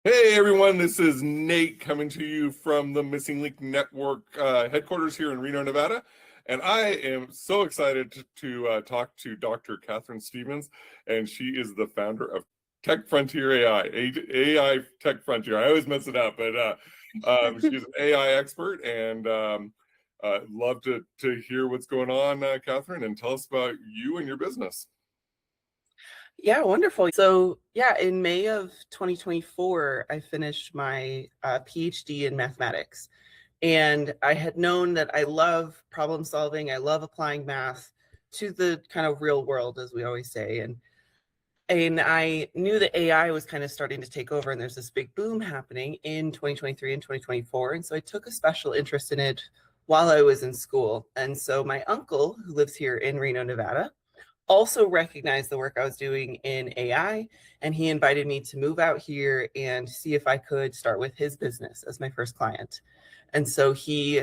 Hey everyone, this is Nate coming to you from the Missing Link Network headquarters here in Reno, Nevada. And I am so excited to talk to Dr. Kathryn Stephens, and she is the founder of Tech Frontier AI Tech Frontier. I always mess it up, but she's an AI expert, and love to hear what's going on, Kathryn, and tell us about you and your business. Yeah, wonderful. So, yeah, in May of 2024, I finished my PhD in mathematics. And I had known that I love problem solving, I love applying math to the kind of real world, as we always say. And I knew that AI was kind of starting to take over, and there's this big boom happening in 2023 and 2024. And so I took a special interest in it while I was in school. And so my uncle, who lives here in Reno, Nevada, also recognized the work I was doing in AI, and he invited me to move out here and see if I could start with his business as my first client. And so he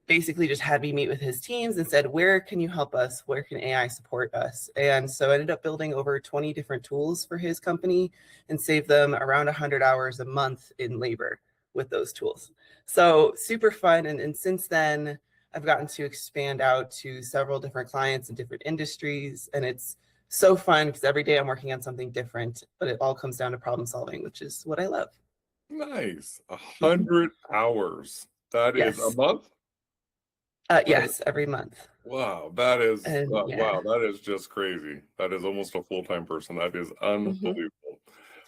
basically just had me meet with his teams and said, where can you help us? Where can AI support us? And so I ended up building over 20 different tools for his company and saved them around 100 hours a month in labor with those tools. So super fun. And since then, I've gotten to expand out to several different clients in different industries. And it's so fun because every day I'm working on something different, but it all comes down to problem solving, which is what I love. Nice. 100 hours. That is a Yes. month? Yes, every month. Wow, that is And yeah. wow, that is just crazy. That is almost a full-time person. That is Mhm. unbelievable.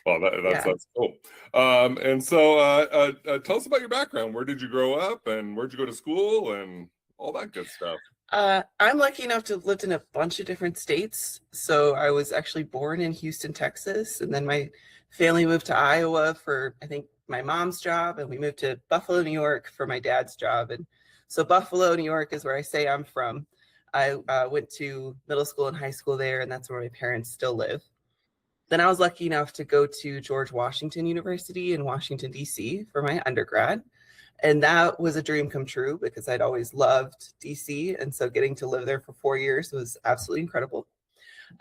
Wow, Yeah. that's cool. And so tell us about your background. Where did you grow up, and where'd you go to school, and all that good stuff? I'm lucky enough to have lived in a bunch of different states. So I was actually born in Houston, Texas, and then my family moved to Iowa for, I think, my mom's job, and we moved to Buffalo, New York for my dad's job. And so Buffalo, New York is where I say I'm from. I went to middle school and high school there, and that's where my parents still live. Then I was lucky enough to go to George Washington University in Washington, D.C. for my undergrad. And that was a dream come true because I'd always loved DC. And so getting to live there for 4 years was absolutely incredible.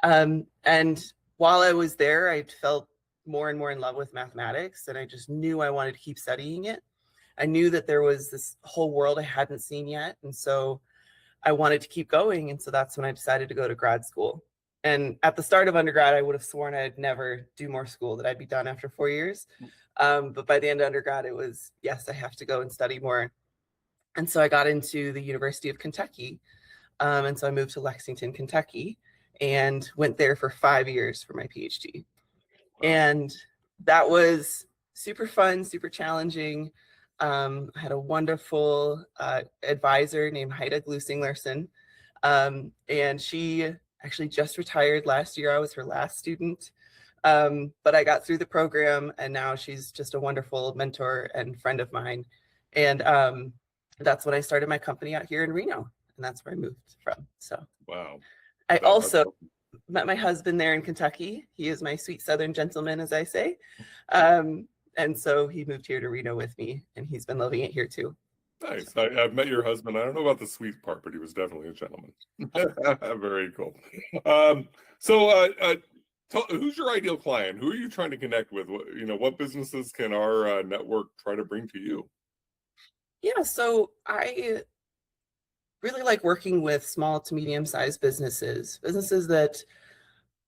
And while I was there, I felt more and more in love with mathematics. And I just knew I wanted to keep studying it. I knew that there was this whole world I hadn't seen yet. And so I wanted to keep going. And so that's when I decided to go to grad school. And at the start of undergrad, I would have sworn I'd never do more school, that I'd be done after 4 years. But by the end of undergrad, it was, yes, I have to go and study more. And so I got into the University of Kentucky. And so I moved to Lexington, Kentucky, and went there for 5 years for my PhD. Wow. And that was super fun, super challenging. I had a wonderful advisor named Heida Glusing-Larson. And she actually just retired last year. I was her last student. But I got through the program, and now she's just a wonderful mentor and friend of mine. And that's when I started my company out here in Reno, and that's where I moved from. So Wow. I That's also awesome. met my husband there in Kentucky. He is my sweet Southern gentleman, as I say. And so he moved here to Reno with me, and he's been loving it here too. Nice. I've met your husband. I don't know about the sweet part, but he was definitely a gentleman. Very cool. So who's your ideal client? Who are you trying to connect with? What businesses can our network try to bring to you? Yeah, so I really like working with small to medium-sized businesses that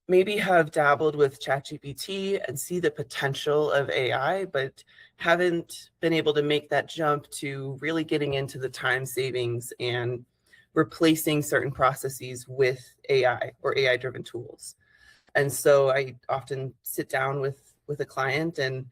maybe have dabbled with ChatGPT and see the potential of AI, but haven't been able to make that jump to really getting into the time savings and replacing certain processes with AI or AI-driven tools. And so I often sit down with a client and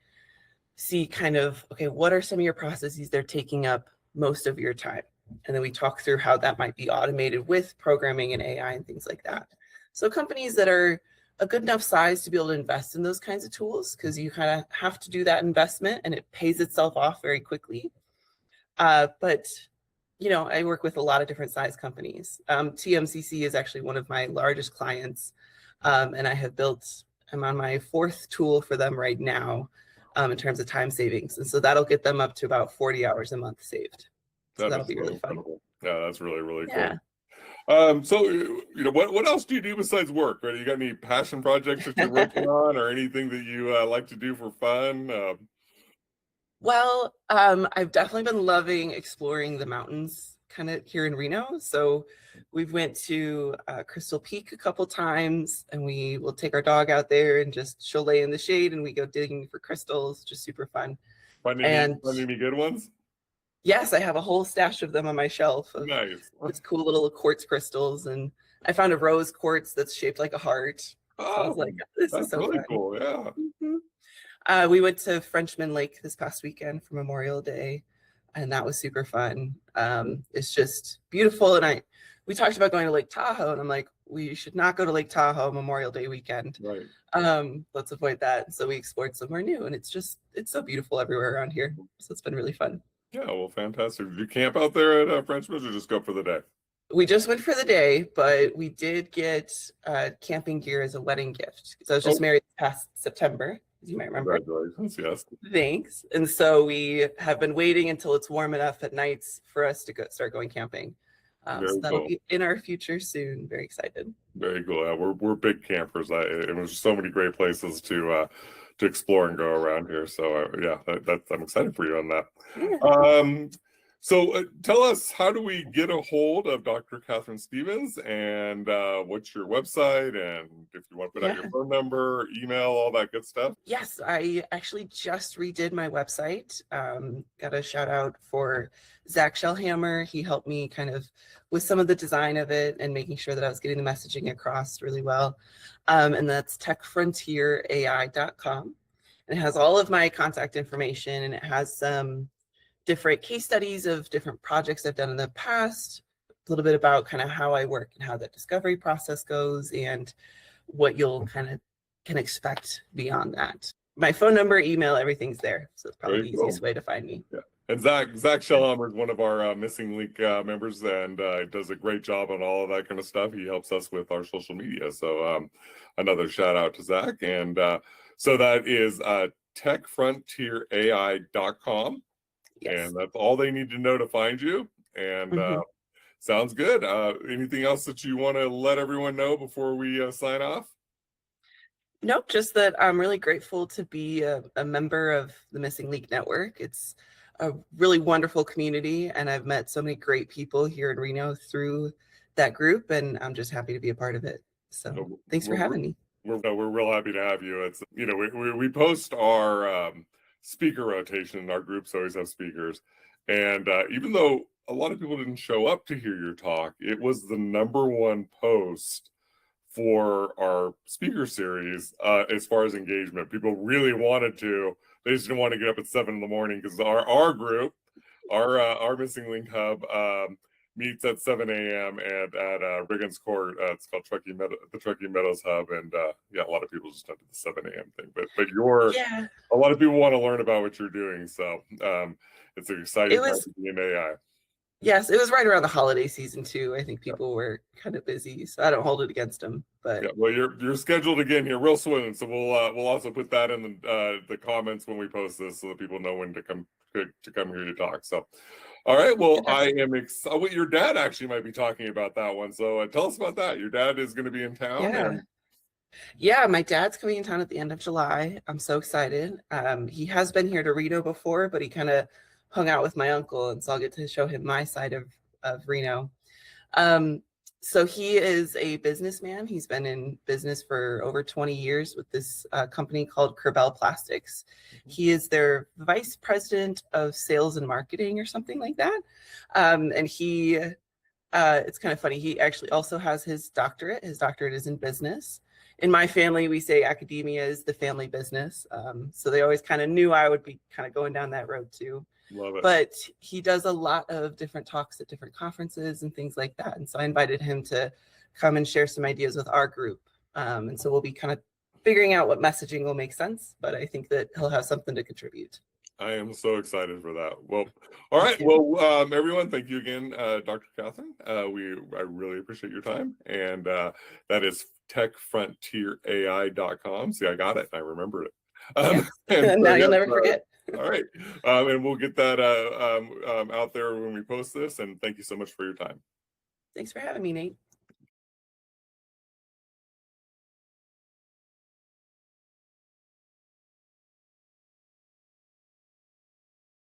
see kind of, okay, what are some of your processes they're taking up most of your time? And then we talk through how that might be automated with programming and AI and things like that. So companies that are a good enough size to be able to invest in those kinds of tools, because you kind of have to do that investment and it pays itself off very quickly. But I work with a lot of different size companies. TMCC is actually one of my largest clients, and I'm on my fourth tool for them right now, in terms of time savings. And so that'll get them up to about 40 hours a month saved. So That that'll is be so really fun. incredible. Yeah, that's really, really Yeah. cool. So what else do you do besides work? Right? You got any passion projects that you're working on, or anything that you like to do for fun? Well, I've definitely been loving exploring the mountains kind of here in Reno. So we've went to Crystal Peak a couple times, and we will take our dog out there and just she'll lay in the shade and we go digging for crystals, just super fun. And Finding any good ones? yes, I have a whole stash of them on my shelf of Nice. just cool little quartz crystals. And I found a rose quartz that's shaped like a heart. So I was Oh, like, this is that's so really fun. cool. Yeah. Mhm. We went to Frenchman Lake this past weekend for Memorial Day, and that was super fun. It's just beautiful. And we talked about going to Lake Tahoe, and I'm like, we should not go to Lake Tahoe Memorial Day weekend. Right. Let's avoid that. So we explored somewhere new, and it's so beautiful everywhere around here. So it's been really fun. Yeah, well, fantastic. Did you camp out there at Frenchman's or just go for the day? We just went for the day, but we did get camping gear as a wedding gift because I was just Oh, married past September, as you might remember. congratulations. Yes. Thanks. And so we have been waiting until it's warm enough at nights for us to start going camping. So Very that'll cool. be in our future soon. Very excited. Very cool. Yeah, we're big campers. It was so many great places to explore and go around here. So yeah, I'm excited for you on that. Yeah. So tell us, how do we get a hold of Dr. Kathryn Stephens, and what's your website, and if you want to put out your phone number, email, all that good stuff? Yes, I actually just redid my website. Got a shout out for Zach Shellhammer. He helped me kind of with some of the design of it and making sure that I was getting the messaging across really well. And that's techfrontierai.com. And it has all of my contact information, and it has some different case studies of different projects I've done in the past, a little bit about kind of how I work and how that discovery process goes, and what you'll kind of can expect beyond that. My phone number, email, everything's there. So it's probably the easiest way to find me. Yeah. And Zach Shellhammer is one of our Missing Link members, and does a great job on all of that kind of stuff. He helps us with our social media. So another shout out to Zach. And so that is techfrontierai.com. Yes. And that's all they need to know to find you. And sounds good. Anything else that you want to let everyone know before we sign off? Nope, just that I'm really grateful to be a member of the Missing Link Network. It's a really wonderful community, and I've met so many great people here in Reno through that group, and I'm just happy to be a part of it. So thanks for having me. We're real happy to have you. It's, we post our speaker rotation in our groups, always have speakers. And even though a lot of people didn't show up to hear your talk, it was the #1 post for our speaker series as far as engagement. People really wanted to. They just didn't want to get up at 7 in the morning because our group, our Missing Link Hub, meets at 7 a.m. and at Riggins Court. It's called the Truckee Meadows Hub, and yeah, a lot of people just don't do the 7 a.m. thing. But a lot of people want to learn about what you're doing, so it's an exciting time to be in AI. Yes, it was right around the holiday season too. I think people were kind of busy, so I don't hold it against them. But yeah, well, you're scheduled again here real soon, so we'll also put that in the comments when we post this, so that people know when to come here to talk. So, all right, well, I am excited. Well, your dad actually might be talking about that one, so tell us about that. Your dad is going to be in town. Yeah, my dad's coming in town at the end of July. I'm so excited. He has been here to Reno before, but he kind of hung out with my uncle, and so I'll get to show him my side of Reno. So he is a businessman. He's been in business for over 20 years with this company called Kerbel Plastics. He is their vice president of sales and marketing or something like that. And it's kind of funny. He actually also has his doctorate. His doctorate is in business. In my family, we say academia is the family business. So they always kind of knew I would be kind of going down that road too. Love it. But he does a lot of different talks at different conferences and things like that. And so I invited him to come and share some ideas with our group. And so we'll be kind of figuring out what messaging will make sense, but I think that he'll have something to contribute. I am so excited for that. Well, all right. Well, everyone, thank you again, Dr. Kathryn. I really appreciate your time. And that is techfrontierai.com. See, I got it. I remembered it. And now you'll never forget. All right. And we'll get that out there when we post this. And thank you so much for your time. Thanks for having me, Nate.